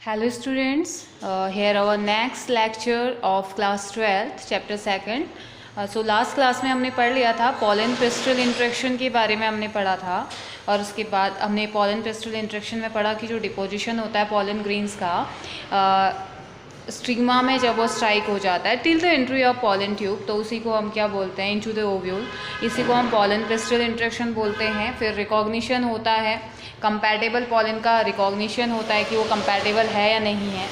Hello students, here our next lecture of class 12th chapter 2nd. So last class में हमने पढ़ लिया था pollen pistil interaction के बारे में हमने पढ़ा था और उसके बाद हमने pollen pistil interaction में पढ़ा कि जो डिपोजिशन होता है pollen grains का स्टिग्मा में जब वो स्ट्राइक हो जाता है till the entry of pollen tube, तो उसी को हम क्या बोलते हैं, इनटू द ओव्यूल। इसी को हम पॉलन पिस्टल इंट्रैक्शन बोलते हैं। फिर रिकॉग्निशन होता है, कंपैटिबल पॉलन का रिकॉग्निशन होता है कि वो कंपैटिबल है या नहीं है।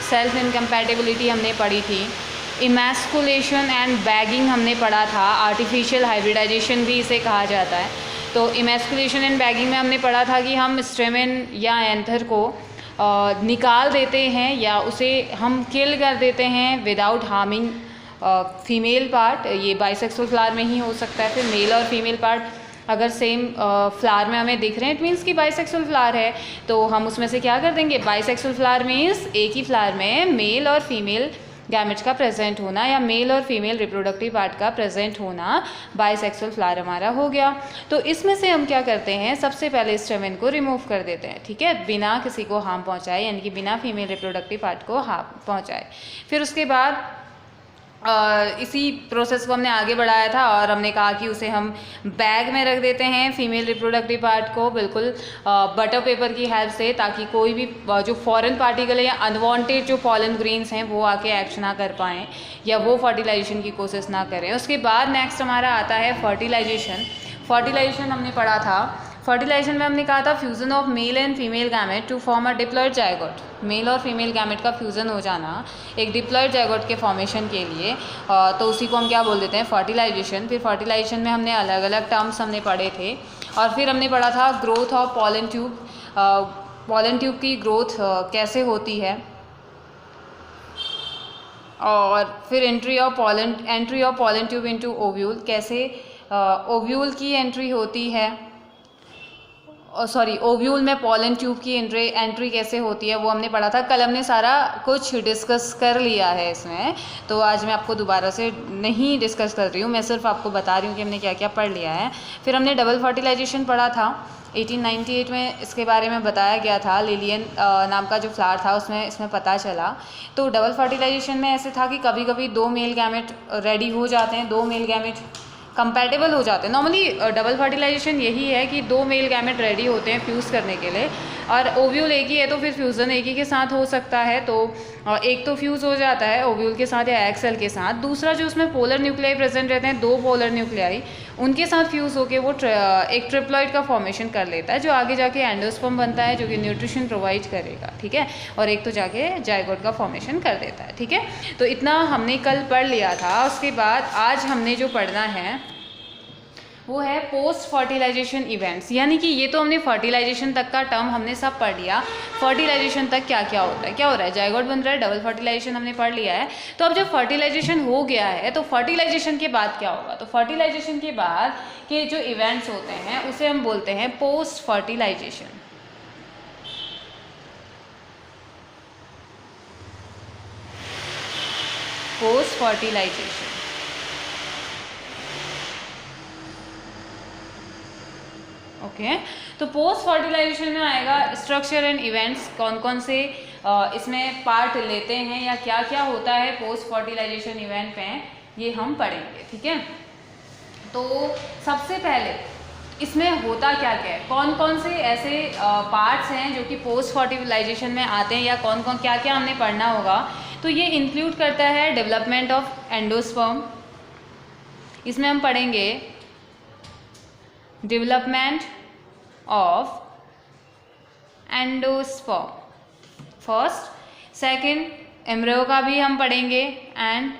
सेल्फ इनकम्पैटिबिलिटी हमने पढ़ी थी। इमैस्कुलेशन एंड बैगिंग हमने पढ़ा था। आर्टिफिशियल हाइब्रिडाइजेशन भी इसे कहा जाता है। तो इमैस्कुलेशन एंड बैगिंग में हमने पढ़ा था कि हम स्टेमेन या एंथर को निकाल देते हैं या उसे हम किल कर देते हैं विदाउट हार्मिंग फीमेल पार्ट। ये बाइसेक्सुअल फ्लावर में ही हो सकता है। फिर मेल और फीमेल पार्ट अगर सेम फ्लावर में हमें दिख रहे हैं, इट मीन्स कि बाइसेक्सुअल फ्लावर है, तो हम उसमें से क्या कर देंगे, बाइसेक्सुअल फ्लावर मीन्स एक ही फ्लावर में मेल और फीमेल गैमेट्स का प्रेजेंट होना या मेल और फीमेल रिप्रोडक्टिव पार्ट का प्रेजेंट होना बाइसेक्सुअल फ्लावर हमारा हो गया। तो इसमें से हम क्या करते हैं, सबसे पहले स्टेमेन को रिमूव कर देते हैं, ठीक है, बिना किसी को हार्म पहुंचाए, यानी कि बिना फीमेल रिप्रोडक्टिव पार्ट को हार्म पहुंचाए। फिर उसके बाद इसी प्रोसेस को हमने आगे बढ़ाया था और हमने कहा कि उसे हम बैग में रख देते हैं फीमेल रिप्रोडक्टिव पार्ट को, बिल्कुल बटर पेपर की हेल्प से, ताकि कोई भी जो फॉरेन पार्टिकल है या अनवांटेड जो पॉलन ग्रेन्स हैं वो आके एक्ट ना कर पाएँ या वो फर्टिलाइजेशन की कोशिश ना करें। उसके बाद नेक्स्ट हमारा आता है फर्टिलाइजेशन। फर्टिलाइजेशन हमने पढ़ा था। फर्टिलाइजेशन में हमने कहा था fusion of male and female gamete to form a diploid zygote. Male और फीमेल गैमेट का फ्यूज़न हो जाना एक डिप्लॉयड जायगोट के फॉर्मेशन के लिए, तो उसी को हम क्या बोल देते हैं, फर्टिलाइजेशन। फिर फर्टिलाइजेशन में हमने अलग अलग टर्म्स हमने पढ़े थे और फिर हमने पढ़ा था growth of pollen tube. Pollen tube की ग्रोथ कैसे होती है, और फिर entry of pollen tube into ovule, कैसे ओव्यूल की एंट्री होती है, ओव्यूल में पॉलन ट्यूब की एंट्री कैसे होती है वो हमने पढ़ा था। कल हमने सारा कुछ डिस्कस कर लिया है इसमें, तो आज मैं आपको दोबारा से नहीं डिस्कस कर रही हूँ, मैं सिर्फ आपको बता रही हूँ कि हमने क्या क्या पढ़ लिया है। फिर हमने डबल फर्टिलाइजेशन पढ़ा था 1898 में, इसके बारे में बताया गया था। लिलियन नाम का जो फ्लावर था उसमें इसमें पता चला। तो डबल फर्टिलाइजेशन में ऐसे था कि कभी कभी दो मेल गैमेट रेडी हो जाते हैं, दो मेल गैमेट कंपैटिबल हो जाते हैं। नॉर्मली डबल फर्टिलाइजेशन यही है कि दो मेल गैमेट रेडी होते हैं फ्यूज़ करने के लिए, और ओव्यूल एक ही है तो फिर फ्यूज़न एक ही के साथ हो सकता है। तो एक तो फ्यूज़ हो जाता है ओव्यूल के साथ या एग सेल के साथ, दूसरा जो उसमें पोलर न्यूक्लियाई प्रेजेंट रहते हैं, दो पोलर न्यूक्लियाई, उनके साथ फ्यूज़ होकर वो एक ट्रिप्लॉइड का फॉर्मेशन कर लेता है, जो आगे जाके एंडोस्पर्म बनता है, जो कि न्यूट्रिशन प्रोवाइड करेगा, ठीक है, और एक तो जाके जायगोट का फॉर्मेशन कर देता है, ठीक है। तो इतना हमने कल पढ़ लिया था। उसके बाद आज हमने जो पढ़ना है वो है पोस्ट फर्टिलाइजेशन इवेंट्स, यानी कि ये तो हमने फर्टिलाइजेशन तक का टर्म हमने सब पढ़ लिया। फर्टिलाइजेशन तक क्या क्या होता है, क्या हो रहा है, जायगोट बन रहा है, डबल फर्टिलाइजेशन हमने पढ़ लिया है। तो अब जब फर्टिलाइजेशन हो गया है तो फर्टिलाइजेशन के बाद क्या होगा, तो फर्टिलाइजेशन के बाद के जो इवेंट्स होते हैं उसे हम बोलते हैं post fertilization. Post fertilization, okay. तो पोस्ट फर्टिलाइजेशन में आएगा स्ट्रक्चर एंड इवेंट्स, कौन कौन से इसमें पार्ट लेते हैं या क्या क्या होता है पोस्ट फर्टिलाइजेशन इवेंट में, ये हम पढ़ेंगे, ठीक है। तो सबसे पहले इसमें होता क्या क्या है, कौन कौन से ऐसे पार्ट्स हैं जो कि पोस्ट फर्टिलाइजेशन में आते हैं, या कौन कौन क्या क्या हमने पढ़ना होगा। तो ये इंक्लूड करता है डेवलपमेंट ऑफ एंडोस्पर्म, इसमें हम पढ़ेंगे development of endosperm first, second embryo का भी हम पढ़ेंगे, and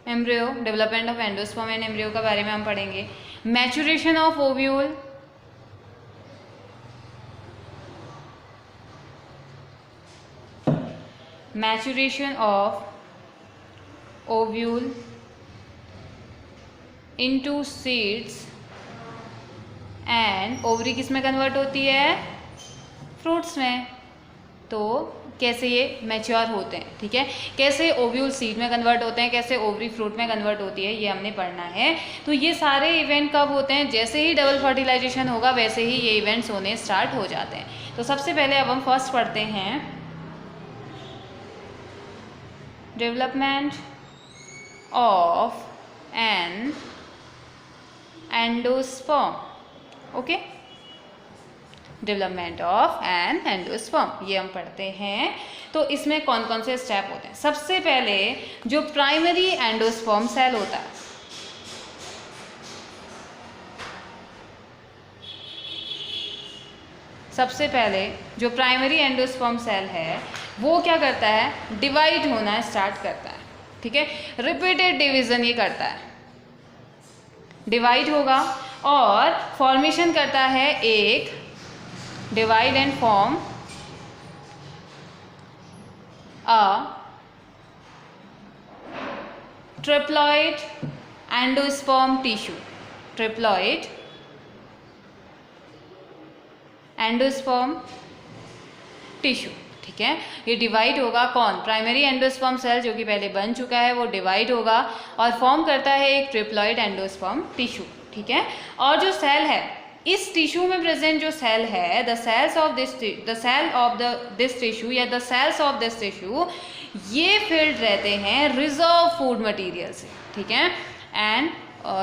embryo, development of endosperm and embryo के बारे में हम पढ़ेंगे। Maturation of ovule, maturation of ovule into seeds, and ovary किस में कन्वर्ट होती है, फ्रूट्स में। तो कैसे ये मैच्योर होते हैं, ठीक है, कैसे ओव्यूल सीड में कन्वर्ट होते हैं, कैसे ओवरी फ्रूट में कन्वर्ट होती है, ये हमने पढ़ना है। तो ये सारे इवेंट कब होते हैं, जैसे ही डबल फर्टिलाइजेशन होगा वैसे ही ये इवेंट्स होने स्टार्ट हो जाते हैं। तो सबसे पहले अब हम फर्स्ट पढ़ते हैं development of an endosperm. Okay, development of an endosperm ये हम पढ़ते हैं। तो इसमें कौन कौन से स्टेप होते हैं। सबसे पहले जो प्राइमरी एंडोस्पर्म सेल होता है, सबसे पहले जो प्राइमरी एंडोस्पर्म सेल है वो क्या करता है, डिवाइड होना स्टार्ट करता है, ठीक है, रिपीटेड डिवीजन ये करता है, डिवाइड होगा और फॉर्मेशन करता है एक divide and form a triploid endosperm tissue, triploid endosperm tissue, ठीक है। ये डिवाइड होगा कौन, प्राइमरी एंडोस्पर्म सेल जो कि पहले बन चुका है वो डिवाइड होगा और फॉर्म करता है एक ट्रिप्लॉइड एंडोस्पर्म टिश्यू, ठीक है। और जो सेल है इस टिश्यू में प्रेजेंट जो सेल है, the cell of this tissue या the cells of this tissue ये फिल्ड रहते हैं रिजर्व फूड मटेरियल से, ठीक है। एंड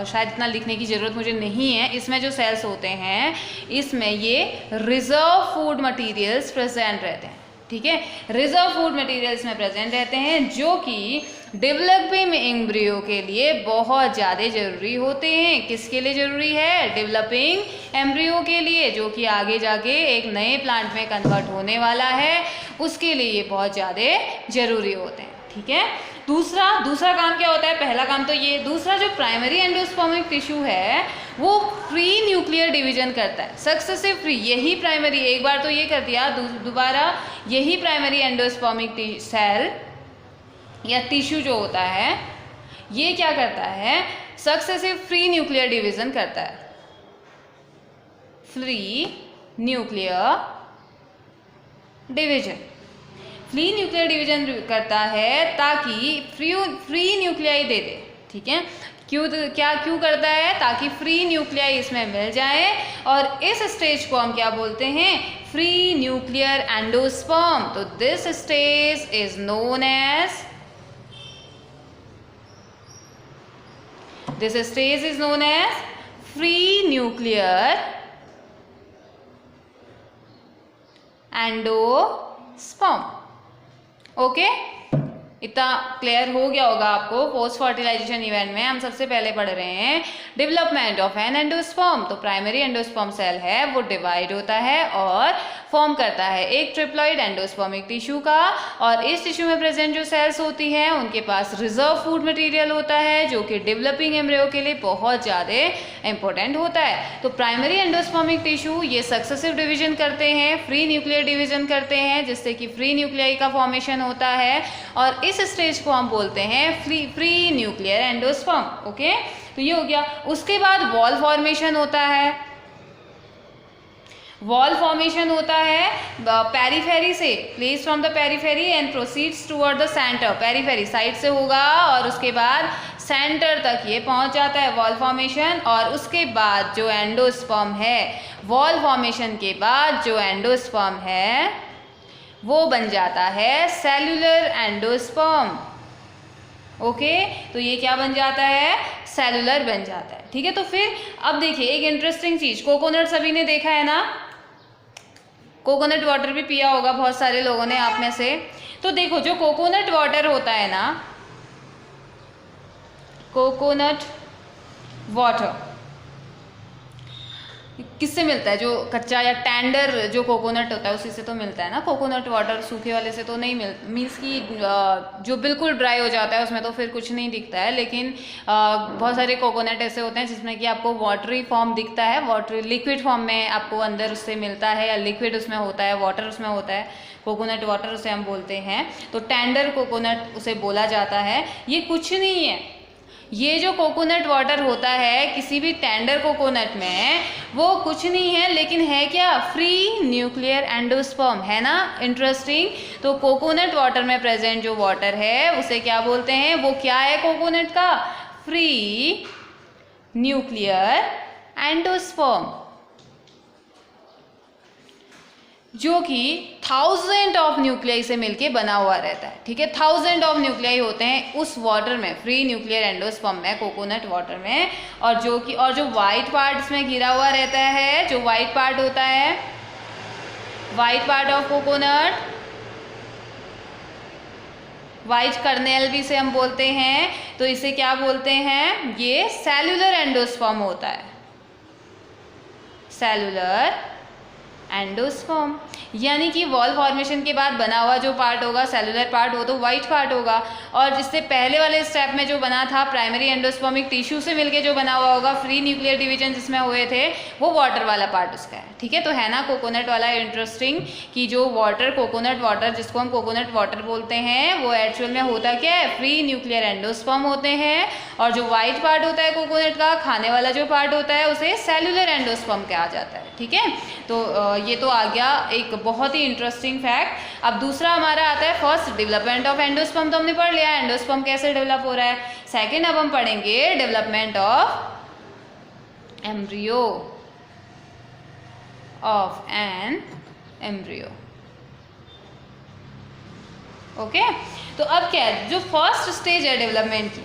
शायद इतना लिखने की ज़रूरत मुझे नहीं है, इसमें जो सेल्स होते हैं इसमें ये रिजर्व फूड मटेरियल्स प्रेजेंट रहते हैं, ठीक है। रिजर्व फूड मटेरियल्स में प्रेजेंट रहते हैं जो कि डेवलपिंग एम्ब्रियो के लिए बहुत ज़्यादा ज़रूरी होते हैं। किसके लिए ज़रूरी है, डेवलपिंग एम्ब्रियो के लिए, जो कि आगे जाके एक नए प्लांट में कन्वर्ट होने वाला है, उसके लिए ये बहुत ज़्यादा ज़रूरी होते हैं, ठीक है। दूसरा काम क्या होता है, पहला काम तो ये, दूसरा जो प्राइमरी एंडोस्पर्मिक टिश्यू है वो फ्री न्यूक्लियर डिवीजन करता है, सक्सेसिव फ्री, यही प्राइमरी, एक बार तो ये कर दिया, दोबारा यही प्राइमरी एंडोस्पर्मिक सेल या टिश्यू जो होता है ये क्या करता है, सक्सेसिव फ्री न्यूक्लियर डिवीजन करता है, free nuclear division, free nuclear division करता है ताकि फ्री न्यूक्लियाई दे दे, ठीक है। क्यों करता है, ताकि फ्री न्यूक्लियाई इसमें मिल जाए और इस स्टेज को हम क्या बोलते हैं, फ्री न्यूक्लियर एंडोस्पर्म। तो this stage is known as free nuclear endosperm. Okay, इतना क्लियर हो गया होगा आपको। पोस्ट फर्टिलाइजेशन इवेंट में हम सबसे पहले पढ़ रहे हैं डेवलपमेंट ऑफ एन एंडोस्पर्म। तो प्राइमरी एंडोस्पर्म सेल है वो डिवाइड होता है और फॉर्म करता है एक ट्रिप्लॉइड एंडोस्पर्मिक टिश्यू का, और इस टिश्यू में प्रेजेंट जो सेल्स होती हैं उनके पास रिजर्व फूड मटेरियल होता है जो कि डेवलपिंग एम्ब्रियो के लिए बहुत ज़्यादा इंपॉर्टेंट होता है। तो प्राइमरी एंडोस्पर्मिक टिश्यू ये सक्सेसिव डिवीजन करते हैं, फ्री न्यूक्लियर डिवीजन करते हैं, जिससे कि फ्री न्यूक्लियाई का फॉर्मेशन होता है और इस स्टेज को हम बोलते हैं फ्री न्यूक्लियर एंडोस्पर्म। ओके, तो ये हो गया। उसके बाद वॉल फॉर्मेशन होता है। वॉल फॉर्मेशन होता है पेरीफेरी से, place from the periphery and proceeds toward the centre. Periphery side से होगा और उसके बाद सेंटर तक ये पहुंच जाता है वॉल फॉर्मेशन। और उसके बाद जो एंडोस्पर्म है, वॉल फॉर्मेशन के बाद जो एंडोस्पर्म है वो बन जाता है सेल्यूलर एंडोस्पर्म। ओके, तो ये क्या बन जाता है, सेल्यूलर बन जाता है। ठीक है, तो फिर अब देखिए एक इंटरेस्टिंग चीज, कोकोनट सभी ने देखा है ना, कोकोनट वाटर भी पिया होगा बहुत सारे लोगों ने आप में से। तो देखो जो कोकोनट वाटर होता है ना, कोकोनट वाटर किससे मिलता है, जो कच्चा या टेंडर जो कोकोनट होता है उसी से तो मिलता है ना। कोकोनट वाटर सूखे वाले से तो नहीं मीन्स कि जो बिल्कुल ड्राई हो जाता है उसमें तो फिर कुछ नहीं दिखता है, लेकिन बहुत सारे कोकोनट ऐसे होते हैं जिसमें कि आपको वाटरी फॉर्म दिखता है, वाटरी लिक्विड फॉर्म में आपको अंदर उससे मिलता है, या लिक्विड उसमें होता है, वाटर उसमें होता है, कोकोनट वाटर उसे हम बोलते हैं। तो टेंडर कोकोनट उसे बोला जाता है। ये कुछ नहीं है, ये जो कोकोनट वाटर होता है किसी भी टेंडर कोकोनट में, वो कुछ नहीं है लेकिन है क्या, फ्री न्यूक्लियर एंडोस्पर्म, है ना इंटरेस्टिंग। तो कोकोनट वाटर में प्रेजेंट जो वाटर है उसे क्या बोलते हैं, वो क्या है कोकोनट का, फ्री न्यूक्लियर एंडोस्पर्म, जो कि 1000 ऑफ न्यूक्लियाई से मिलके बना हुआ रहता है, ठीक है। 1000 ऑफ न्यूक्लियाई होते हैं उस वाटर में, फ्री न्यूक्लियर एंडोस्पर्म में, कोकोनट वाटर में। और जो वाइट पार्ट में घिरा हुआ रहता है, जो वाइट पार्ट होता है, white part of coconut, white kernel भी से हम बोलते हैं, तो इसे क्या बोलते हैं, ये सेल्यूलर एंडोस्पर्म होता है, सेल्यूलर एंडोस्पर्म। यानी कि वॉल फॉर्मेशन के बाद बना हुआ जो पार्ट होगा, सेलुलर पार्ट, वो तो वाइट पार्ट होगा। और जिससे पहले वाले स्टेप में जो बना था, प्राइमरी एंडोस्पर्मिक टिश्यू से मिलके जो बना हुआ होगा, फ्री न्यूक्लियर डिवीजन जिसमें हुए थे, वो वाटर वाला पार्ट उसका है, ठीक है। तो है ना कोकोनट वाला इंटरेस्टिंग कि जो वाटर, कोकोनट वाटर जिसको हम कोकोनट वाटर बोलते हैं, वो एक्चुअल में होता क्या है, फ्री न्यूक्लियर एंडोस्पर्म होते हैं। और जो वाइट पार्ट होता है कोकोनट का, खाने वाला जो पार्ट होता है, उसे सेलुलर एंडोस्पर्म कहा जाता है, ठीक है। तो ये तो आ गया एक बहुत ही इंटरेस्टिंग फैक्ट। अब दूसरा हमारा आता है फर्स्ट डेवलपमेंट ऑफ एंडोस्पर्म, तो हमने पढ़ लिया एंडोस्पर्म कैसे डेवलप हो रहा है। सेकंड अब हम पढ़ेंगे development of embryo, of an embryo, okay. तो अब क्या है, जो फर्स्ट स्टेज है डेवलपमेंट की,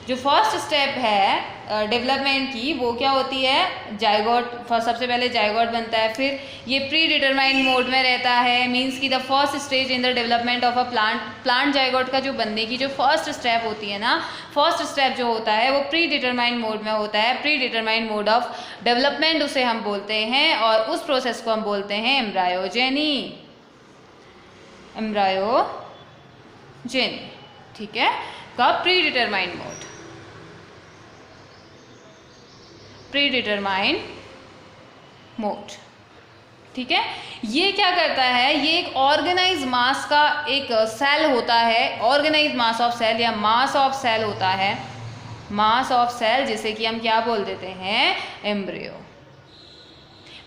जो फर्स्ट स्टेप है डेवलपमेंट की, वो क्या होती है, जायगोट। सबसे पहले जायगोट बनता है, फिर ये प्री डिटरमाइंड मोड में रहता है, मींस की the first stage in the development of a plant zygote का जो बनने की जो फर्स्ट स्टेप होती है ना, फर्स्ट स्टेप जो होता है वो प्री डिटरमाइंड मोड में होता है। Pre determined mode of development उसे हम बोलते हैं, और उस प्रोसेस को हम बोलते हैं एम्ब्रायोजेनी, एम्ब्रायोजेनी, ठीक है। कब, pre determined mode, pre determined mode, ठीक है। ये क्या करता है, ये एक ऑर्गेनाइज मास का एक सेल होता है, ऑर्गेनाइज मास ऑफ सेल या मास ऑफ सेल होता है, मास ऑफ सेल, जिसे कि हम क्या बोल देते हैं, एम्ब्रियो।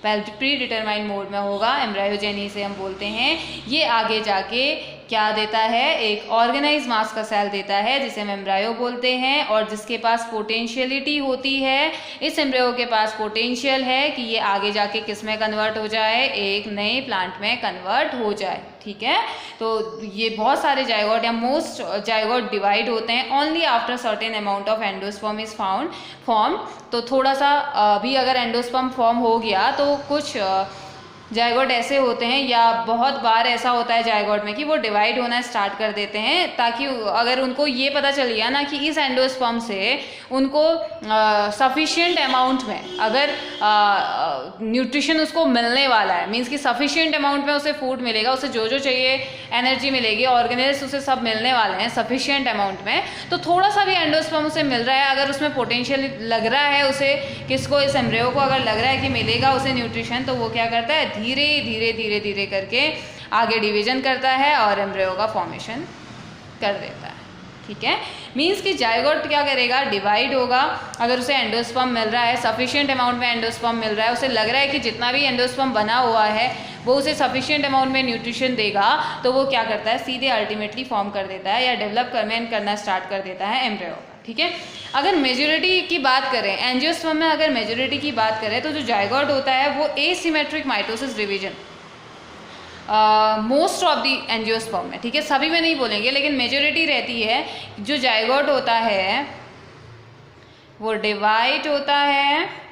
पहले प्री डिटरमाइंड मोड में होगा, एम्ब्रायोजेनी से हम बोलते हैं। ये आगे जाके क्या देता है, एक ऑर्गेनाइज मास का सेल देता है, जिसे हम एम्ब्रायो बोलते हैं, और जिसके पास पोटेंशियलिटी होती है। इस एम्ब्रियो के पास पोटेंशियल है कि ये आगे जाके किस में कन्वर्ट हो जाए, एक नए प्लांट में कन्वर्ट हो जाए, ठीक है। तो ये बहुत सारे जायगोट या मोस्ट जायगोट डिवाइड होते हैं only after certain amount of endosperm is form. तो थोड़ा सा भी अगर एंडोस्पर्म फॉर्म हो गया तो कुछ जायगोट ऐसे होते हैं, या बहुत बार ऐसा होता है जायगोट में कि वो डिवाइड होना स्टार्ट कर देते हैं, ताकि अगर उनको ये पता चल गया ना कि इस एंडोस्पर्म से उनको सफिशिएंट अमाउंट में अगर न्यूट्रिशन उसको मिलने वाला है, मींस कि सफिशिएंट अमाउंट में उसे फूड मिलेगा, उसे जो जो चाहिए एनर्जी मिलेगी, ऑर्गेनेल्स उसे सब मिलने वाले हैं सफिशिएंट अमाउंट में, तो थोड़ा सा भी एंडोस्पर्म उसे मिल रहा है, अगर उसमें पोटेंशियल लग रहा है, उसे किसको, इस एम्ब्रियो को अगर लग रहा है कि मिलेगा उसे न्यूट्रिशन, तो वो क्या करता है, धीरे धीरे धीरे धीरे करके आगे डिवीजन करता है और एम्ब्रियो का फॉर्मेशन कर देता है, ठीक है। मींस कि जायगोट क्या करेगा, डिवाइड होगा, अगर उसे एंडोस्पर्म मिल रहा है, सफिशिएंट अमाउंट में एंडोस्पर्म मिल रहा है, उसे लग रहा है कि जितना भी एंडोस्पर्म बना हुआ है वो उसे सफिशिएंट अमाउंट में न्यूट्रिशन देगा, तो वो क्या करता है, सीधे अल्टीमेटली फॉर्म कर देता है या डेवलप करना स्टार्ट कर देता है एम्ब्रियो का, ठीक है। अगर मेजोरिटी की बात करें, एंजियोस्पर्म में अगर मेजोरिटी की बात करें, तो जो जायगोट होता है वो asymmetric mitosis division most of the angiosperm में, ठीक है, सभी में नहीं बोलेंगे लेकिन मेजोरिटी रहती है, जो जायगोट होता है वो डिवाइड होता है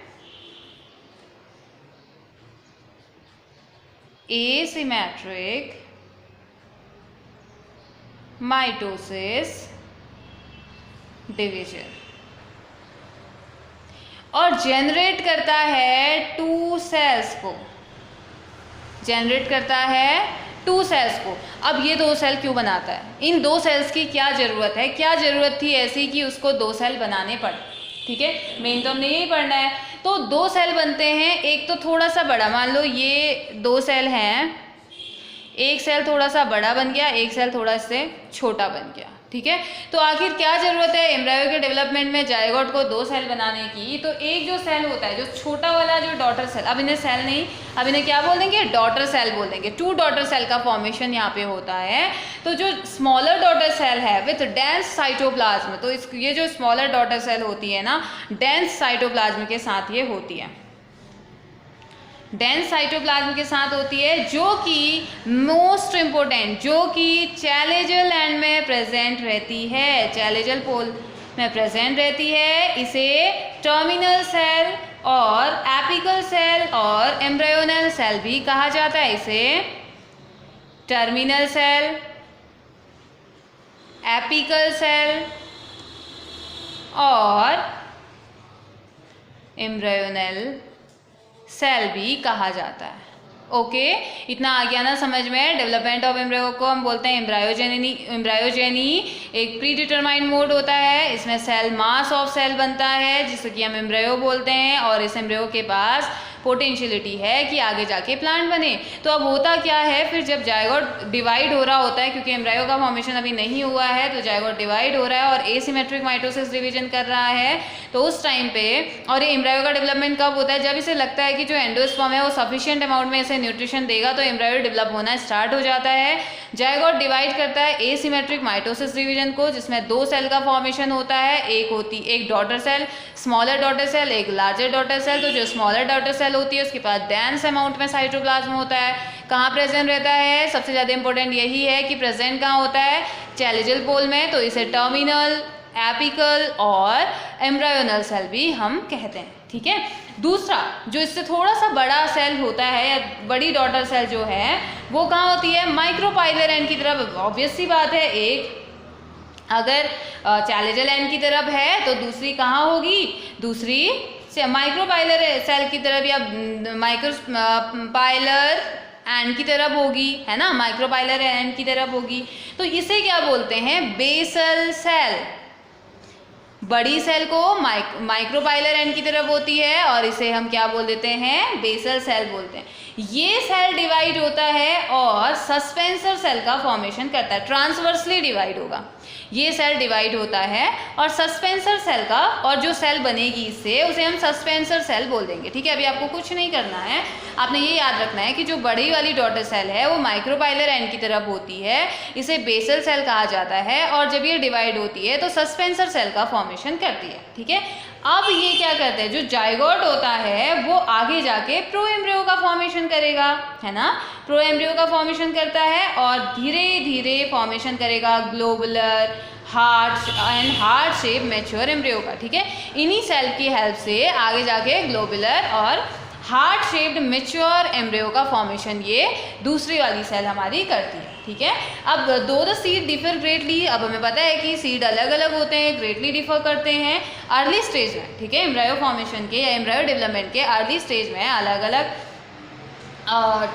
एसिमेट्रिक माइटोसिस डिवीजन, और जनरेट करता है 2 सेल्स को, जनरेट करता है 2 सेल्स को। अब ये 2 सेल क्यों बनाता है, इन 2 सेल्स की क्या ज़रूरत है, क्या ज़रूरत थी ऐसी कि उसको 2 सेल बनाने पड़े, ठीक है, मेन तो हमने यही पढ़ना है। तो 2 सेल बनते हैं, एक तो थोड़ा सा बड़ा, मान लो ये 2 सेल हैं, एक सेल थोड़ा सा बड़ा बन गया, एक सेल थोड़ा से छोटा बन गया, ठीक है। तो आखिर क्या जरूरत है एम्ब्रायो के डेवलपमेंट में जायगोट को 2 सेल बनाने की? तो एक जो सेल होता है, जो छोटा वाला जो डॉटर सेल, अब इन्हें सेल नहीं, अब इन्हें क्या बोल देंगे? डॉटर सेल बोल देंगे। 2 डॉटर सेल का फॉर्मेशन यहाँ पे होता है। तो जो स्मॉलर डॉटर सेल है विथ डेंस साइटोप्लाज्म, तो ये जो स्मॉलर डॉटर सेल होती है ना, डेंस साइटोप्लाज्म के साथ ये होती है, डेंस साइटोप्लाज्म के साथ होती है, जो कि मोस्ट इम्पोर्टेंट, जो कि चैलेजल एंड में प्रेजेंट रहती है, चैलेजल पोल में प्रेजेंट रहती है। इसे टर्मिनल सेल और एपिकल सेल और एम्ब्रायोनल सेल भी कहा जाता है। इसे टर्मिनल सेल, एपिकल सेल और एम्ब्रायोनल सेल भी कहा जाता है। ओके, इतना आ गया ना समझ में? डेवलपमेंट ऑफ एम्ब्रायो को हम बोलते हैं एम्ब्रायोजेनी। एम्ब्रायोजेनी एक प्री डिटरमाइंड मोड होता है। इसमें सेल मास ऑफ सेल बनता है, जिसे कि हम एम्ब्रायो बोलते हैं, और इस एम्ब्रायो के पास पोटेंशियलिटी है कि आगे जाके प्लांट बने। तो अब होता क्या है फिर, जब जायगोट डिवाइड हो रहा होता है, क्योंकि एम्ब्रायो का फॉर्मेशन अभी नहीं हुआ है, तो जायगोट डिवाइड हो रहा है और एसिमेट्रिक माइटोसिस डिवीजन कर रहा है। तो उस टाइम पे, और ये एम्ब्रायो का डेवलपमेंट कब होता है? जब इसे लगता है कि जो एंडोस्पर्म है वो सफिशिएंट अमाउंट में इसे न्यूट्रिशन देगा, तो एम्ब्रायो डेवलप होना स्टार्ट हो जाता है। जायगोट डिवाइड करता है एसिमेट्रिक माइटोसिस डिवीजन को, जिसमें 2 सेल का फॉर्मेशन होता है। एक daughter cell, smaller daughter cell, एक लार्जर डॉटर सेल। तो जो स्मॉलर डॉटर सेल होती है उसके पास डेंस अमाउंट में साइटोप्लाज्म होता है। कहाँ प्रेजेंट रहता है? सबसे ज़्यादा इंपॉर्टेंट यही है कि प्रेजेंट कहाँ होता है? चैलेजल पोल में। तो इसे टर्मिनल, एपिकल और एम्ब्रायोनल सेल भी हम कहते हैं। ठीक है। दूसरा जो इससे थोड़ा सा बड़ा सेल होता है या बड़ी डॉटर सेल जो है वो कहाँ होती है? माइक्रोपाइलर एंड की तरफ। ऑब्वियस सी बात है, एक अगर चैलेजल एंड की तरफ है तो दूसरी कहाँ होगी? दूसरी माइक्रोपाइलर सेल की तरफ या माइक्रोपाइलर एंड की तरफ होगी, है ना, माइक्रोपाइलर एंड की तरफ होगी। तो इसे क्या बोलते हैं? Basal cell. बड़ी सेल को माइक्रोपाइलर एंड की तरफ होती है और इसे हम क्या बोल देते हैं? बेसल सेल बोलते हैं। ये सेल डिवाइड होता है और सस्पेंसर सेल का फॉर्मेशन करता है। ट्रांसवर्सली डिवाइड होगा, ये सेल डिवाइड होता है और सस्पेंसर सेल का, और जो सेल बनेगी इससे उसे हम सस्पेंसर सेल बोल देंगे। ठीक है। अभी आपको कुछ नहीं करना है, आपने ये याद रखना है कि जो बड़ी वाली डॉटर सेल है वो माइक्रोपाइलर एंड की तरफ होती है, इसे बेसल सेल कहा जाता है, और जब ये डिवाइड होती है तो सस्पेंसर सेल का फॉर्मेशन करती है। ठीक है। अब ये क्या करते हैं? जो जायगोट होता है वो आगे जाके प्रो एम्ब्रियो का फॉर्मेशन करेगा, है ना, प्रो एम्ब्रियो का फॉर्मेशन करता है और धीरे धीरे फॉर्मेशन करेगा globular, heart shape mature embryo का। ठीक है। इन्हीं सेल की हेल्प से आगे जाके ग्लोबुलर और हार्ट शेप्ड मैच्योर एम्ब्रियो का फॉर्मेशन ये दूसरी वाली सेल हमारी करती है। ठीक है। अब द सीड डिफर ग्रेटली। अब हमें पता है कि सीड अलग अलग होते हैं, ग्रेटली डिफर करते हैं अर्ली स्टेज में। ठीक है। एम्ब्रायो फॉर्मेशन के या एम्ब्रायो डेवलपमेंट के अर्ली स्टेज में अलग अलग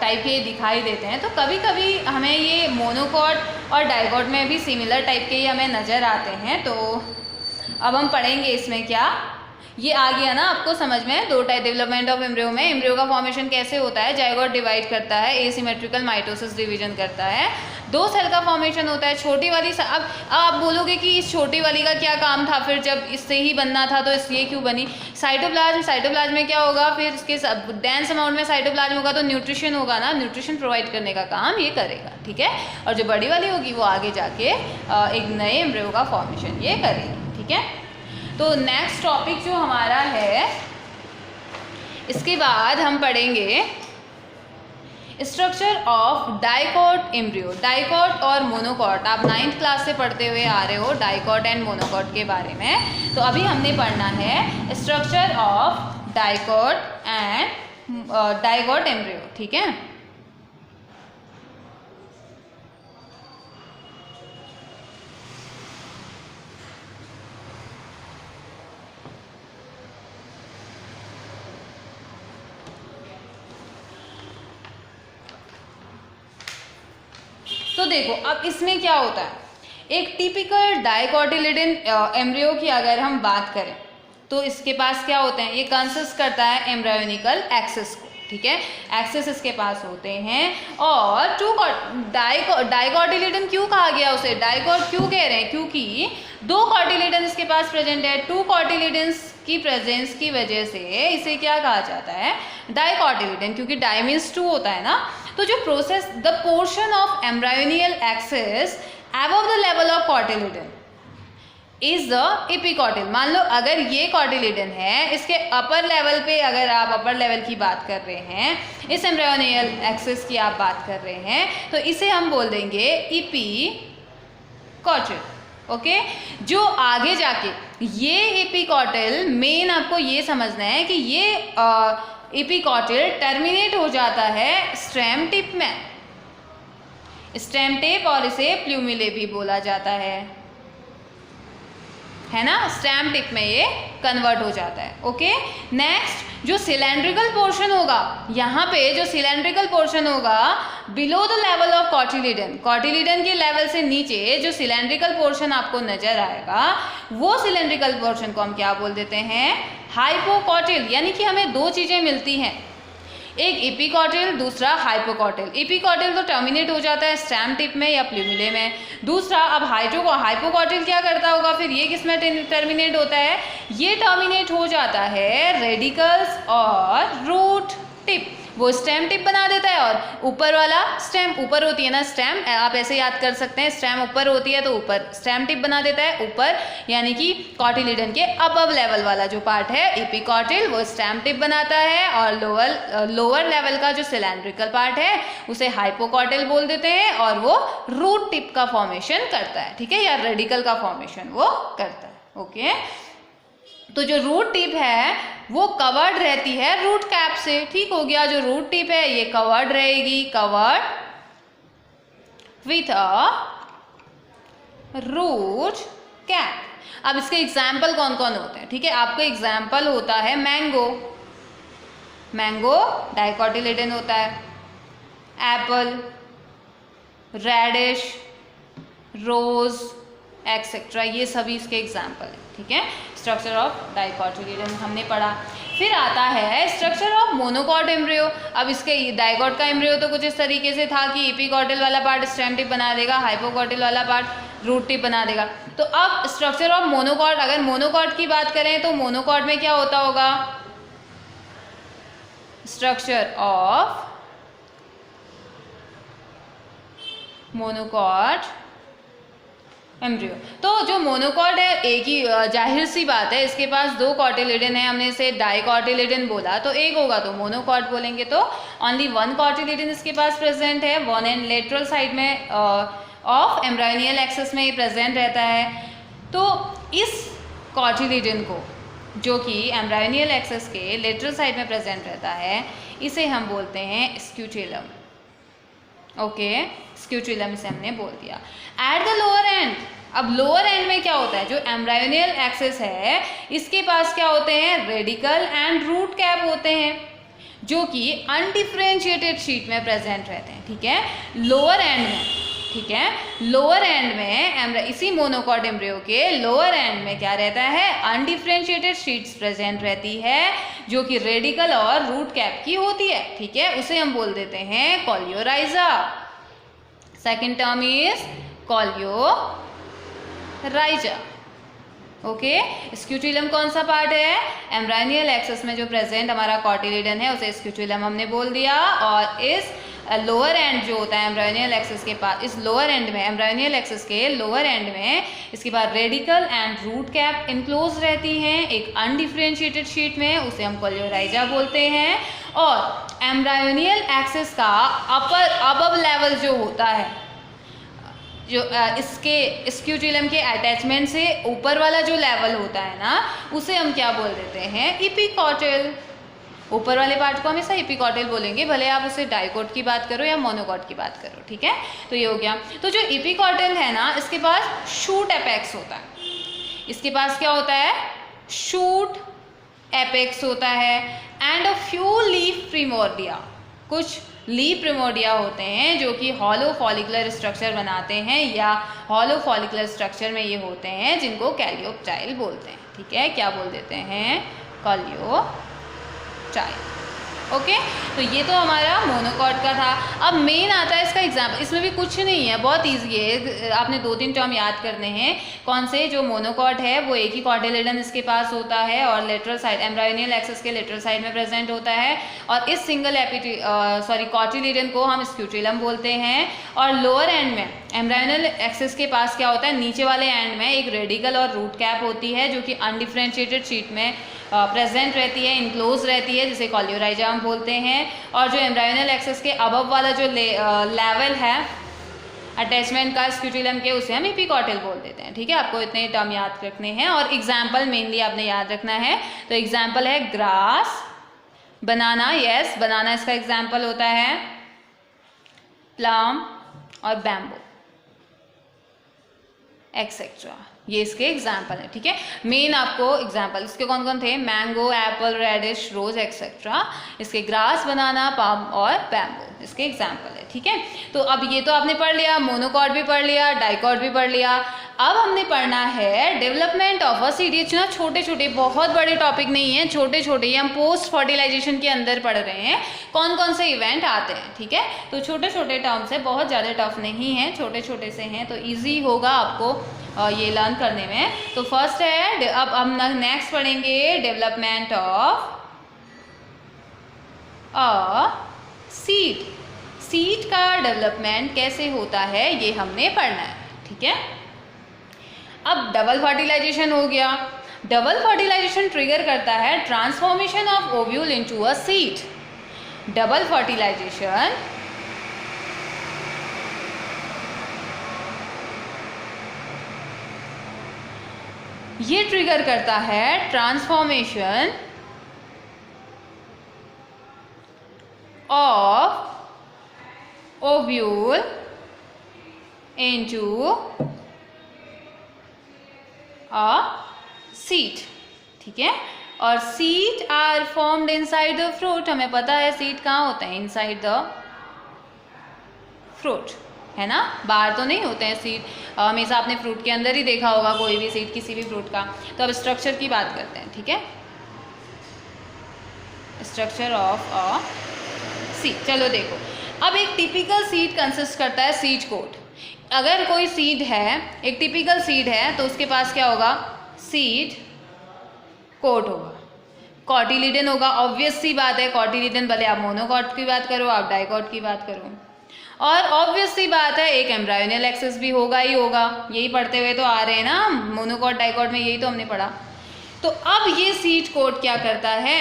टाइप के दिखाई देते हैं। तो कभी कभी हमें ये मोनोकॉट और डाइकॉट में भी सिमिलर टाइप के ही हमें नज़र आते हैं। तो अब हम पढ़ेंगे इसमें क्या, ये आ गया ना आपको समझ में? 2 टाइप डेवलपमेंट ऑफ एम्ब्रियो में एम्ब्रियो का फॉर्मेशन कैसे होता है? जायगोट डिवाइड करता है, एसिमेट्रिकल माइटोसिस डिवीजन करता है, 2 सेल का फॉर्मेशन होता है। छोटी वाली अब आप बोलोगे कि इस छोटी वाली का क्या काम था फिर, जब इससे ही बनना था तो इसलिए क्यों बनी? साइटोप्लाज्म में क्या होगा फिर? इसके डेंस अमाउंट में साइटोप्लाज्म होगा तो न्यूट्रिशन होगा ना, न्यूट्रिशन प्रोवाइड करने का काम ये करेगा। ठीक है। और जो बड़ी वाली होगी वो आगे जाके एक नए एम्ब्रियो का फॉर्मेशन ये करेगी। ठीक है। तो नेक्स्ट टॉपिक जो हमारा है, इसके बाद हम पढ़ेंगे structure of dicot embryo. Dicot और मोनोकॉट आप 9th क्लास से पढ़ते हुए आ रहे हो डाइकॉट एंड मोनोकॉट के बारे में। तो अभी हमने पढ़ना है स्ट्रक्चर ऑफ डाइकॉट एम्ब्रियो। ठीक है। तो देखो अब इसमें क्या होता है, एक टिपिकल डाइकोटिलिडन एम्ब्रियो की अगर हम बात करें तो इसके पास क्या होते हैं? ये कंसिस्ट करता है एम्ब्रायोनिकल एक्सिस को। ठीक है, एक्सेस इसके पास होते हैं। और टू डाइकोटिलेडन क्यों कहा गया उसे, डाइकोट क्यों कह रहे हैं, क्योंकि 2 कॉटिलेडन इसके पास प्रेजेंट है। 2 कॉटिलेडन्स की प्रेजेंस की वजह से इसे क्या कहा जाता है, डाइकोटिलेडन, क्योंकि डाई मीन्स 2 होता है ना। तो जो process the portion of embryonal axis above the level of cotyledon is the epicotyl. मान लो अगर ये कॉटिलेडन है, इसके अपर लेवल पे अगर आप अपर लेवल की बात कर रहे हैं, इस एम्ब्रायोनियल एक्सेस की आप बात कर रहे हैं, तो इसे हम बोल देंगे एपिकॉटिल। ओके, जो आगे जाके ये एपिकॉटिल, मेन आपको ये समझना है कि ये एपिकॉटिल टर्मिनेट हो जाता है स्टेम टिप में, स्टेम टिप, और इसे प्लूमिले भी बोला जाता है ना, स्टेम टिप में ये कन्वर्ट हो जाता है। ओके, नेक्स्ट जो सिलेंड्रिकल पोर्शन होगा, यहाँ पे जो सिलेंड्रिकल पोर्शन होगा below the level of cotyledon, cotyledon के लेवल से नीचे जो सिलेंड्रिकल पोर्शन आपको नजर आएगा, वो सिलेंड्रिकल पोर्शन को हम क्या बोल देते हैं, हाइपोकॉटिल। यानी कि हमें 2 चीजें मिलती हैं, एक एपिकॉटिल, दूसरा हाइपोकॉटिल। एपिकॉटिल तो टर्मिनेट हो जाता है स्टेम टिप में या प्लूमिले में, दूसरा अब हाइपोकॉटिल क्या करता होगा, फिर ये किस में टर्मिनेट होता है, ये टर्मिनेट हो जाता है रेडिकल्स और रूट टिप, वो स्टेम टिप बना देता है। और ऊपर वाला स्टेम, ऊपर होती है ना स्टेम, आप ऐसे याद कर सकते हैं, स्टेम ऊपर होती है तो ऊपर स्टेम टिप बना देता है ऊपर, यानी कि कॉटिलिडन के अबव लेवल वाला जो पार्ट है एपिकॉटिल, वो स्टेम टिप बनाता है, और लोअर लेवल का जो सिलेंड्रिकल पार्ट है उसे हाइपोकॉटिल बोल देते हैं, और वो रूट टिप का फॉर्मेशन करता है, ठीक है, या रेडिकल का फॉर्मेशन वो करता है। ओके, तो जो रूट टिप है वो कवर्ड रहती है रूट कैप से, ठीक हो गया, जो रूट टिप है ये कवर्ड रहेगी, covered with a root cap. अब इसके एग्जाम्पल कौन कौन होते हैं, ठीक है, आपका एग्जाम्पल होता है मैंगो, मैंगो डाइकोटिलेडन होता है, एप्पल, रेडिश, रोज एक्सेट्रा, ये सभी इसके एग्जाम्पल है, ठीक है। स्ट्रक्चर ऑफ डाइकोटिलेडन हमने पढ़ा। फिर आता है स्ट्रक्चर ऑफ मोनोकॉट एम्ब्रियो। अब इसके डाइकोट का एम्ब्रियो तो कुछ इस तरीके से था कि एपिकॉटिल वाला पार्ट स्टेम टिप बना देगा, हाइपोकॉटिल वाला पार्ट रूट टिप बना देगा। तो अब स्ट्रक्चर ऑफ मोनोकॉट, अगर मोनोकॉट की बात करें तो मोनोकॉट में क्या होता होगा, स्ट्रक्चर ऑफ मोनोकॉट एम्ब्रियो। तो जो मोनोकॉट है, एक ही जाहिर सी बात है, इसके पास 2 कॉटिलिडन है, हमने इसे डाइकोटिलिडन बोला, तो एक होगा तो मोनोकॉट बोलेंगे, तो ओनली 1 कॉटिलिडन इसके पास प्रेजेंट है, 1 एंड लेटरल साइड में ऑफ एम्ब्रायोनियल एक्सेस में ही प्रेजेंट रहता है। तो इस कॉटिलिडन को, जो कि एम्ब्रायोनियल एक्सेस के लेटरल साइड में प्रेजेंट रहता है, इसे हम बोलते हैं स्क्यूटेलम। ओके, स्क्यूटेलम इसे हमने बोल दिया। एट द लोअर एंड, अब लोअर एंड में क्या होता है, जो एम्ब्रायोनियल एक्सेस है इसके पास क्या होते हैं, रेडिकल एंड रूट कैप होते हैं, जो कि अनडिफरेंशिएटेड शीट में प्रेजेंट रहते हैं, ठीक है, लोअर एंड में, ठीक है, लोअर एंड में इसी मोनोकॉट एम्ब्रियो के लोअर एंड में क्या रहता है, अनडिफरेंशिएटेड शीट्स प्रेजेंट रहती है, जो कि रेडिकल और रूट कैप की होती है, ठीक है, उसे हम बोल देते हैं coleorhiza. Second term is coleorhiza. Okay, scutellum कौन सा पार्ट है, एम्ब्रायोनियल एक्सेस में जो प्रेजेंट हमारा कॉटिलिडन है उसे स्क्यूटेलम हमने बोल दिया। और इस लोअर एंड जो होता है एम्ब्रायोनियल एक्सेस के पास, इस लोअर एंड में, एम्ब्रायोनियल एक्सेस के लोअर एंड में इसके बाद radicle and root cap enclose रहती हैं एक अनडिफरेंशिएटेड शीट में, उसे हम कॉलियोराइजा बोलते हैं। और एम्ब्रायोनियल एक्सेस का अबव लेवल जो होता है, जो इसके स्क्यूटेलम के अटैचमेंट से ऊपर वाला जो लेवल होता है ना, उसे हम क्या बोल देते हैं, एपिकॉटिल। ऊपर वाले पार्ट को हमेशा एपिकॉटिल बोलेंगे, भले आप उसे डाइकोट की बात करो या मोनोकॉट की बात करो, ठीक है। तो ये हो गया। तो जो एपिकॉटिल है ना, इसके पास शूट एपेक्स होता है, इसके पास क्या होता है, शूट एपेक्स होता है, and a few leaf primordia, कुछ लीफ प्रिमोर्डिया होते हैं जो कि हॉलो फॉलिकुलर स्ट्रक्चर बनाते हैं, या हॉलो फॉलिकुलर स्ट्रक्चर में ये होते हैं, जिनको कैलियोप्टाइल बोलते हैं, ठीक है, क्या बोल देते हैं, कैलियोप्टाइल। ओके तो ये तो हमारा मोनोकॉट का था। अब मेन आता है इसका एग्जाम्पल, इसमें भी कुछ नहीं है, बहुत ईजी है, आपने 2-3 टर्म याद करने हैं। कौन से? जो मोनोकॉट है वो एक ही कॉटिलिडन इसके पास होता है और लेटरल साइड एम्ब्रायोनियल एक्सिस के लेटरल साइड में प्रेजेंट होता है, और इस सिंगल कॉटिलिडन को हम स्क्यूटिलम बोलते हैं। और लोअर एंड में एम्ब्रायोनियल एक्सिस के पास क्या होता है, नीचे वाले एंड में एक रेडिकल और रूट कैप होती है जो कि अनडिफ्रेंशिएटेड शीट में प्रेजेंट रहती है, इनक्लोज रहती है, जिसे कॉलियोराइजाम बोलते हैं। और जो एम्ब्रायोनियल एक्सिस के अबव वाला जो लेवल है अटैचमेंट का स्क्यूटिलम के, उसे हम एपिकॉटिल बोल देते हैं। ठीक है, आपको इतने टर्म याद रखने हैं और एग्जाम्पल मेनली आपने याद रखना है। तो एग्जाम्पल है ग्रास, बनाना, यस बनाना इसका एग्जाम्पल होता है, प्लम और बैम्बू एक्सेट्रा, ये इसके एग्जाम्पल है। ठीक है, मेन आपको एग्जाम्पल इसके कौन कौन थे, मैंगो, एप्पल, रेडिश, रोज एक्सेट्रा, इसके ग्रास, बनाना, पाम और बैम्बू इसके एग्जाम्पल है। ठीक है, तो अब ये तो आपने पढ़ लिया, मोनोकॉट भी पढ़ लिया, डाइकॉट भी पढ़ लिया। अब हमने पढ़ना है डेवलपमेंट ऑफ अ सीड। ये ना छोटे छोटे, बहुत बड़े टॉपिक नहीं है, छोटे छोटे, ये हम पोस्ट फर्टिलाइजेशन के अंदर पढ़ रहे हैं कौन कौन से इवेंट आते हैं। ठीक है, तो छोटे छोटे टर्म्स है, बहुत ज़्यादा टफ नहीं है, छोटे छोटे से हैं, तो ईजी होगा आपको ये लर्न करने में। तो फर्स्ट है, अब हम नेक्स्ट पढ़ेंगे development of a seed. Seed का डेवलपमेंट कैसे होता है ये हमने पढ़ना है। ठीक है, अब डबल फर्टिलाइजेशन हो गया। डबल फर्टिलाइजेशन ट्रिगर करता है transformation of ovule into a seed. Double fertilization ये ट्रिगर करता है transformation of ovule into a seed. ठीक है, और seed are formed inside the fruit. हमें पता है सीड कहाँ होते हैं, इनसाइड द फ्रूट, है ना, बाहर तो नहीं होते हैं सीड। हमेशा आपने फ्रूट के अंदर ही देखा होगा कोई भी सीड, किसी भी फ्रूट का। तो अब स्ट्रक्चर की बात करते हैं। ठीक है, स्ट्रक्चर ऑफ अ सीड। चलो देखो, अब एक टिपिकल सीड कंसिस्ट करता है सीड कोट। अगर कोई सीड है, एक टिपिकल सीड है, तो उसके पास क्या होगा, सीड कोट होगा, कॉटिलिडन होगा। ऑब्वियस सी बात है, कॉटिलिडन, भले आप मोनोकॉट की बात करो, आप डाइकॉट की बात करो, और ऑब्वियस सी बात है एक एम्ब्रायोनियल एक्सिस भी होगा ही होगा। यही पढ़ते हुए तो आ रहे हैं ना, मोनोकॉट डाइकॉट में यही तो हमने पढ़ा। तो अब ये सीड कोट क्या करता है,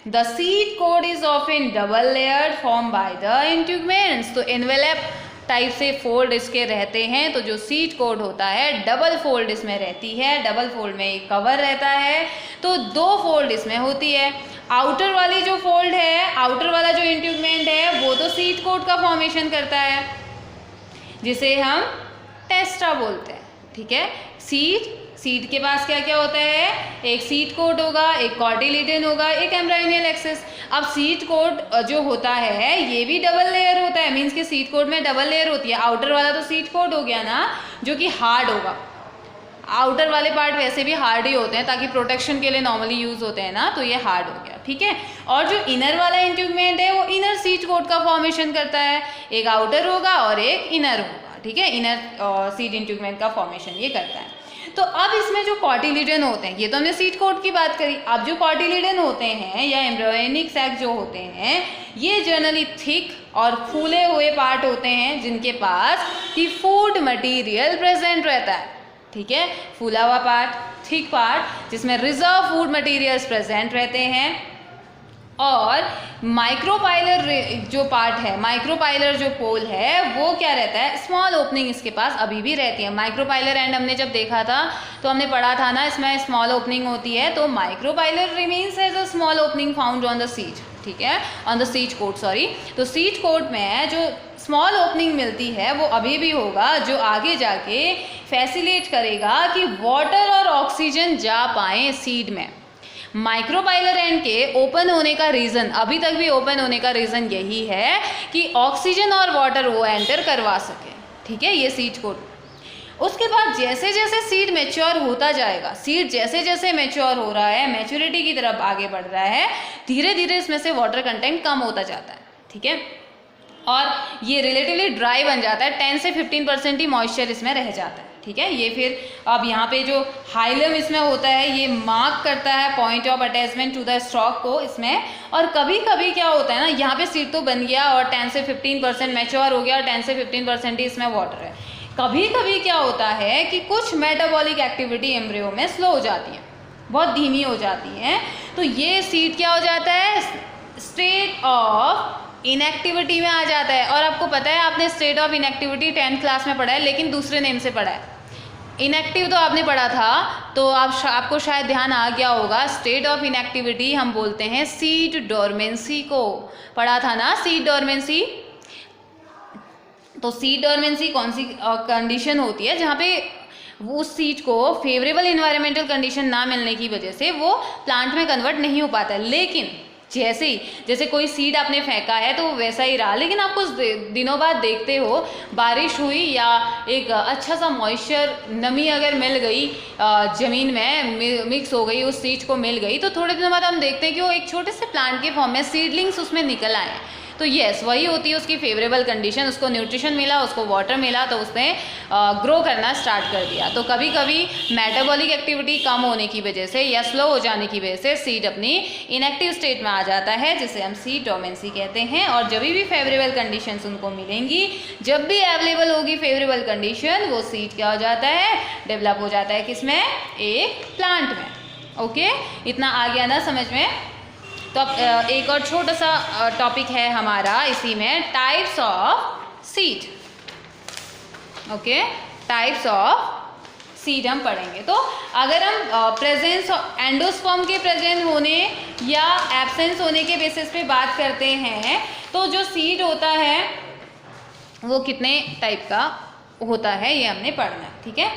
the seed coat is often double layered form by the integuments. तो एनवेलप टाइप से फोल्ड इसके रहते हैं, तो जो सीड कोट होता है डबल फोल्ड इसमें रहती है, डबल फोल्ड में एक कवर रहता है, तो 2 फोल्ड इसमें होती है। आउटर वाली जो फोल्ड है, आउटर वाला जो इंट्यूगमेंट है, वो तो सीड कोट का फॉर्मेशन करता है, जिसे हम टेस्टा बोलते हैं। ठीक है, सीड के पास क्या क्या होता है, एक सीड कोट होगा, एक कॉटिलिडन होगा, एक एम्ब्रायोनियल एक्सिस। अब सीड कोट जो होता है ये भी डबल लेयर होता है, मीन्स कि सीड कोट में डबल लेयर होती है। आउटर वाला तो सीड कोट हो गया ना, जो कि हार्ड होगा। आउटर वाले पार्ट वैसे भी हार्ड ही होते हैं, ताकि प्रोटेक्शन के लिए नॉर्मली यूज़ होते हैं ना, तो ये हार्ड हो गया। ठीक है, और जो इनर वाला इंट्यूगमेंट है वो इनर सीड कोट का फॉर्मेशन करता है, एक आउटर होगा और एक इनर होगा। ठीक है, इनर सीड इंट्यूगमेंट का फॉर्मेशन ये करता है। तो अब इसमें जो कॉटिलिडन होते हैं, ये तो हमने सीड कोट की बात करी, अब जो कॉटिलिडन होते हैं या एम्ब्रियोनिक सैक जो होते हैं, ये जनरली थिक और फूले हुए पार्ट होते हैं, जिनके पास कि फूड मटेरियल प्रेजेंट रहता है। ठीक है, फूला हुआ पार्ट, थिक पार्ट, जिसमें रिजर्व फूड मटेरियल्स प्रेजेंट रहते हैं। और माइक्रोपाइलर जो पार्ट है, माइक्रोपाइलर जो पोल है, वो क्या रहता है, स्मॉल ओपनिंग इसके पास अभी भी रहती है। माइक्रोपाइलर एंड हमने जब देखा था तो हमने पढ़ा था ना, इसमें स्मॉल ओपनिंग होती है, तो micropylar remains as a small opening found on the seed. ठीक है, on the seed coat, sorry. तो सीड कोट में जो स्मॉल ओपनिंग मिलती है वो अभी भी होगा, जो आगे जाके फैसिलिटेट करेगा कि वाटर और ऑक्सीजन जा पाए सीड में। माइक्रोपाइलर एंड के ओपन होने का रीज़न, अभी तक भी ओपन होने का रीज़न यही है कि ऑक्सीजन और वाटर वो एंटर करवा सके। ठीक है, ये सीड कोट। उसके बाद जैसे जैसे सीड मैच्योर होता जाएगा, सीड जैसे जैसे मैच्योर हो रहा है, मैच्योरिटी की तरफ आगे बढ़ रहा है, धीरे धीरे इसमें से वाटर कंटेंट कम होता जाता है, ठीक है, और ये रिलेटिवली ड्राई बन जाता है, 10 से 15% ही मॉइस्चर इसमें रह जाता है, ठीक है। ये फिर अब यहाँ पे जो हाइलम इसमें होता है ये मार्क करता है point of attachment to the stalk को इसमें, और कभी कभी क्या होता है ना, यहाँ पे सीड तो बन गया और 10 से 15% मैच्योर हो गया और 10 से 15% ही इसमें वाटर है। कभी कभी क्या होता है कि कुछ मेटाबॉलिक एक्टिविटी एम्ब्रियो में स्लो हो जाती है, बहुत धीमी हो जाती है, तो ये सीड क्या हो जाता है, स्टेट ऑफ इनएक्टिविटी में आ जाता है। और आपको पता है आपने state of inactivity 10th class में पढ़ा है, लेकिन दूसरे नेम से पढ़ा है। इनएक्टिव तो आपने पढ़ा था, तो आपको शायद ध्यान आ गया होगा, स्टेट ऑफ इनएक्टिविटी हम बोलते हैं सीड डोरमेंसी को, पढ़ा था ना सीड डोरमेंसी। तो सीड डोरमेंसी कौन सी कंडीशन होती है जहाँ पे उस सीड को फेवरेबल इन्वायरमेंटल कंडीशन ना मिलने की वजह से वो प्लांट में कन्वर्ट नहीं हो पाता है, लेकिन जैसे कोई सीड आपने फेंका है तो वो वैसा ही रहा, लेकिन आप कुछ दिनों बाद देखते हो बारिश हुई या एक अच्छा सा मॉइस्चर, नमी अगर मिल गई ज़मीन में मिक्स हो गई, उस सीड को मिल गई, तो थोड़े दिनों बाद हम देखते हैं कि वो एक छोटे से प्लांट के फॉर्म में सीडलिंग्स उसमें निकल आए। तो यस, वही होती है उसकी फेवरेबल कंडीशन, उसको न्यूट्रिशन मिला, उसको वाटर मिला, तो उसने ग्रो करना स्टार्ट कर दिया। तो कभी कभी मेटाबॉलिक एक्टिविटी कम होने की वजह से या स्लो हो जाने की वजह से सीड अपनी इनएक्टिव स्टेट में आ जाता है, जिसे हम सीड डोर्मेंसी कहते हैं। और जब भी फेवरेबल कंडीशंस उनको मिलेंगी, जब भी अवेलेबल होगी फेवरेबल कंडीशन, वो सीड क्या हो जाता है, डेवलप हो जाता है किसमें, एक प्लांट में। ओके, इतना आ गया ना समझ में। तो अब एक और छोटा सा टॉपिक है हमारा इसी में, types of seed. Okay, types of seed हम पढ़ेंगे। तो अगर हम प्रेजेंस एंडोस्पर्म के प्रेजेंट होने या एब्सेंस होने के बेसिस पे बात करते हैं, तो जो सीड होता है वो कितने टाइप का होता है ये हमने पढ़ना है, ठीक है।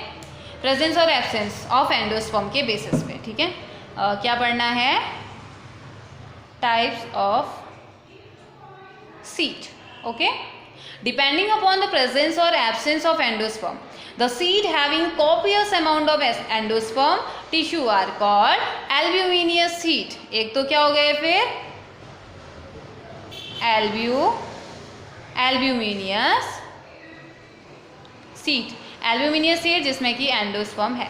प्रेजेंस और एब्सेंस ऑफ एंडोस्पर्म के बेसिस पे, ठीक है। क्या पढ़ना है, types of seed. Okay, depending upon the presence or absence of endosperm, the seed having copious amount of endosperm tissue are called albuminous seed. एक तो क्या हो गए फिर, albuminous seed, albuminous seed जिसमें कि एंडोस्पर्म है।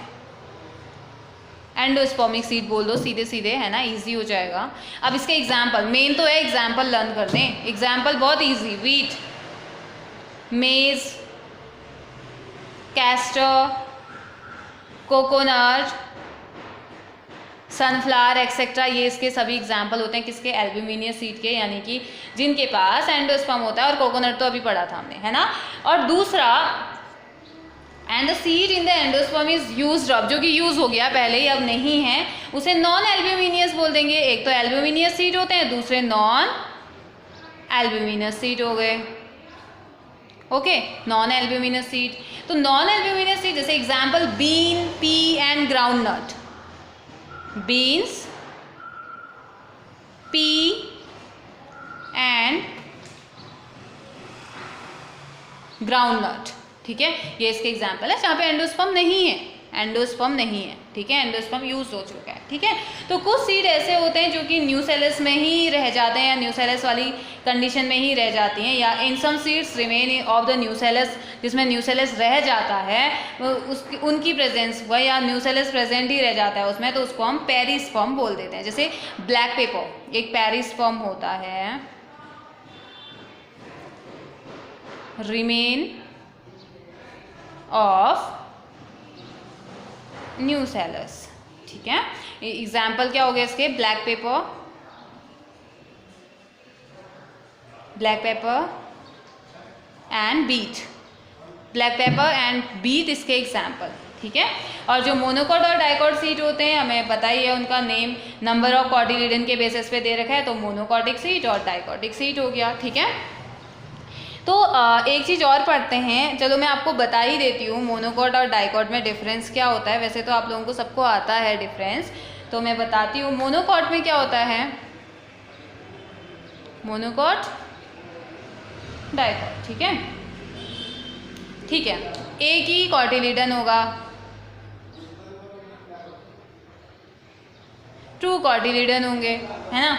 एंडोस्पर्मिक सीड बोल दो सीधे सीधे, है ना, इजी हो जाएगा। अब इसके एग्जाम्पल, मेन तो है एग्जाम्पल लर्न कर दें। एग्जाम्पल बहुत इजी, वीट, मेज, कैस्टर, कोकोनट, सनफ्लावर एक्सेट्रा, ये इसके सभी एग्जाम्पल होते हैं किसके, एल्ब्यूमिनियस सीड के, यानी कि जिनके पास एंडोस्पर्म होता है। और कोकोनट तो अभी पढ़ा था हमने, है ना। और दूसरा, and the seed in the endosperm is used up, जो कि यूज हो गया पहले ही, अब नहीं है, उसे नॉन एल्ब्यूमिनियस बोल देंगे। एक तो एल्ब्यूमिनियस सीड होते हैं, दूसरे नॉन एल्ब्यूमिनियस सीड हो गए। Okay, non albuminous seed. तो नॉन एल्ब्यूमिनियस सीड जैसे example bean, pea and groundnut. Beans, pea and groundnut, ठीक है। ये इसके एग्जाम्पल है जहाँ पे एंडोस्पर्म नहीं है, एंडोस्पर्म नहीं है, ठीक है, एंडोस्पर्म यूज हो चुका है, ठीक है। तो कुछ सीड ऐसे होते हैं जो कि न्यूसेलस में ही रह जाते हैं, या न्यूसेलस वाली कंडीशन में ही रह जाती हैं, या in some seeds remain of the nucellus, जिसमें न्यूसेलस रह जाता है, उनकी प्रेजेंस वह या न्यूसेलस प्रेजेंट ही रह जाता है उसमें, तो उसको हम पेरिस्पर्म बोल देते हैं। जैसे ब्लैक पेपर एक पेरिस्पर्म होता है, रिमेन ऑफ न्यूसेलस, ठीक है। एग्जाम्पल क्या हो गया इसके, black pepper and beet, black pepper and beet इसके एग्जाम्पल, ठीक है। और जो मोनोकॉट और डाइकॉट सीड होते हैं, हमें पता ही है उनका नेम नंबर ऑफ कॉटिलिडन के बेसिस पे दे रखा है, तो मोनोकॉटिक सीड और डाइकॉटिक सीड हो गया, ठीक है। तो एक चीज़ और पढ़ते हैं, चलो मैं आपको बता ही देती हूँ मोनोकॉट और डाइकॉट में डिफरेंस क्या होता है। वैसे तो आप लोगों को सबको आता है डिफरेंस, तो मैं बताती हूँ। मोनोकॉट में क्या होता है, मोनोकॉट, डाइकॉट, ठीक है। ठीक है, एक ही कॉटिलीडन होगा, टू कॉटिलीडन होंगे, है ना।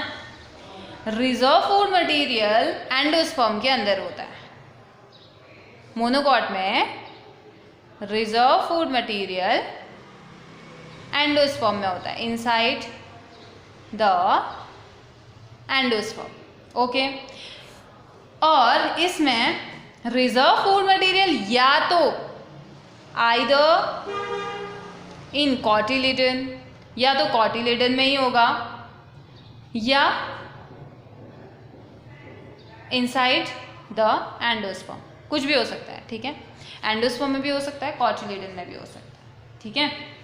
रिजर्व फूड मटेरियल एंडोस्पर्म के अंदर होता है। मोनोकॉट में रिजर्व फूड मटेरियल एंडोस्पर्म में होता है, इनसाइड द एंडोस्पर्म, ओके। और इसमें रिजर्व फूड मटेरियल या तो आइदर इन कॉटिलीडन, या तो कॉटिलीडन में ही होगा, या इनसाइड द एंडोस्पर्म, कुछ भी हो सकता है, ठीक है। एंडोस्पर्म में भी हो सकता है, कॉटिलीडन में भी हो सकता है, ठीक है।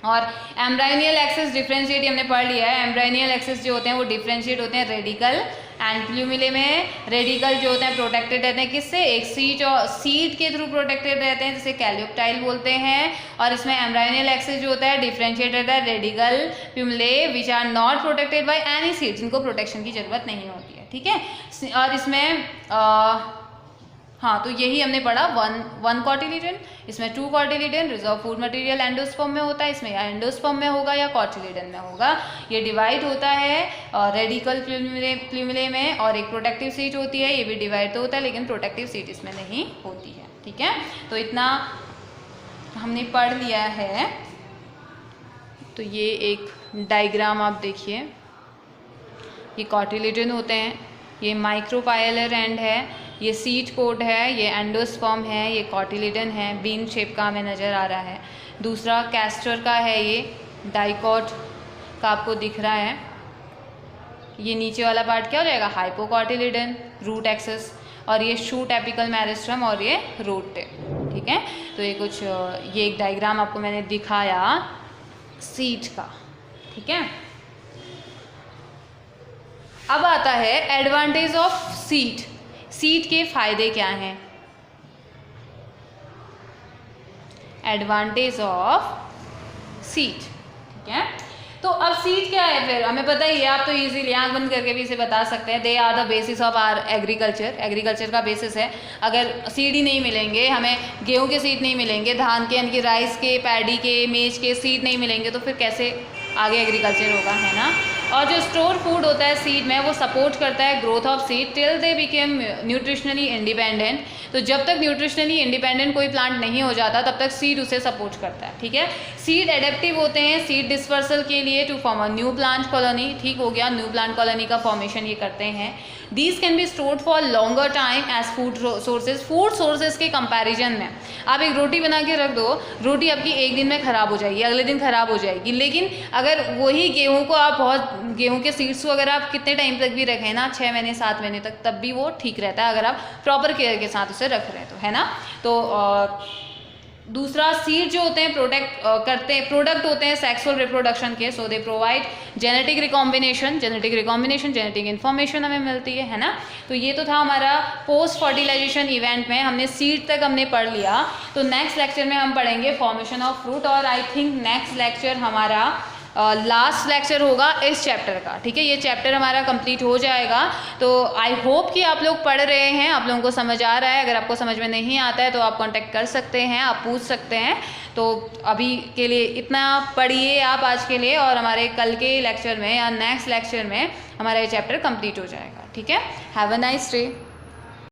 और एम्ब्रायनियल एक्सेस डिफरेंशिएट हमने पढ़ लिया है। एम्ब्रायनियल एक्सेस जो होते हैं वो डिफरेंशिएट होते हैं रेडिकल एंड प्लूमिले में। रेडिकल जो होते हैं प्रोटेक्टेड रहते हैं किससे, एक सीड के थ्रू प्रोटेक्टेड रहते हैं, जिसे कैलियोप्टाइल बोलते हैं। और इसमें एम्ब्रायनियल एक्सेस जो होता है डिफरेंशिएट रहता है radicle plumule which are not protected by any seed, जिनको प्रोटेक्शन की जरूरत नहीं होती है, ठीक है। और इसमें हाँ, तो यही हमने पढ़ा, वन कॉटिलीडन, इसमें two cotyledon, reserve food material endosperm में होता है, इसमें या एंडोस्पर्म में होगा या कॉटिलीडन में होगा। ये डिवाइड होता है रेडिकल प्लूमिले में, और एक प्रोटेक्टिव सीट होती है, ये भी डिवाइड तो होता है, लेकिन प्रोटेक्टिव सीट इसमें नहीं होती है, ठीक है। तो इतना हमने पढ़ लिया है। तो ये एक डायग्राम आप देखिए, ये कॉटिलीडन होते हैं, ये माइक्रोपाइलर एंड है, ये सीट कोट है, ये एंडोस्पर्म है, ये कॉटिलीडन है, बीन शेप का हमें नज़र आ रहा है। दूसरा कैस्टर का है, ये डाइकॉट का आपको दिख रहा है। ये नीचे वाला पार्ट क्या हो जाएगा, हाइपोकॉटिलीडन, रूट एक्सेस, और ये शूट एपिकल मेरिस्टम, और ये रूट टिप, ठीक है। तो ये कुछ ये एक डायग्राम आपको मैंने दिखाया सीट का, ठीक है। अब आता है एडवांटेज ऑफ सीड। सीड के फायदे क्या हैं, एडवांटेज ऑफ सीड, ठीक है। तो अब सीड क्या है, फिर हमें पता ही है, आप तो इजीली आंख बंद करके भी इसे बता सकते हैं। They are the basis of our agriculture, agriculture का बेसिस है। अगर सीड ही नहीं मिलेंगे, हमें गेहूं के सीड नहीं मिलेंगे, धान के यानी कि राइस के, पैडी के, मेज के सीड नहीं मिलेंगे, तो फिर कैसे आगे एग्रीकल्चर होगा, है ना। और जो स्टोर फूड होता है सीड में, वो सपोर्ट करता है growth of seed till they became nutritionally independent. तो जब तक न्यूट्रिशनली इंडिपेंडेंट कोई प्लांट नहीं हो जाता, तब तक सीड उसे सपोर्ट करता है, ठीक है। सीड एडेप्टिव होते हैं सीड डिस्पर्सल के लिए to form a new plant colony, ठीक हो गया, न्यू प्लांट कॉलोनी का फॉर्मेशन ये करते हैं। These can be stored for longer time as food sources. Food sources के कंपैरिजन में आप एक रोटी बना के रख दो, रोटी आपकी एक दिन में ख़राब हो जाएगी, अगले दिन ख़राब हो जाएगी। लेकिन अगर वही गेहूं को आप गेहूं के सीड्स को अगर आप कितने टाइम तक भी रखें ना, 6 महीने 7 महीने तक, तब भी वो ठीक रहता है, अगर आप प्रॉपर केयर के साथ उसे रख रहे हैं तो, है ना। तो दूसरा, सीड जो होते हैं प्रोडक्ट होते हैं सेक्सुअल रिप्रोडक्शन के, so they provide genetic recombination, genetic information हमें मिलती है ना। तो ये तो था हमारा पोस्ट फर्टिलाइजेशन इवेंट में, हमने सीड तक हमने पढ़ लिया। तो नेक्स्ट लेक्चर में हम पढ़ेंगे फॉर्मेशन ऑफ फ्रूट, और आई थिंक नेक्स्ट लेक्चर हमारा लास्ट लेक्चर होगा इस चैप्टर का, ठीक है। ये चैप्टर हमारा कंप्लीट हो जाएगा। तो आई होप कि आप लोग पढ़ रहे हैं, आप लोगों को समझ आ रहा है। अगर आपको समझ में नहीं आता है तो आप कांटेक्ट कर सकते हैं, आप पूछ सकते हैं। तो अभी के लिए इतना पढ़िए आप आज के लिए, और हमारे कल के लेक्चर में या नेक्स्ट लेक्चर में हमारा ये चैप्टर कंप्लीट हो जाएगा, ठीक है। Have a nice day.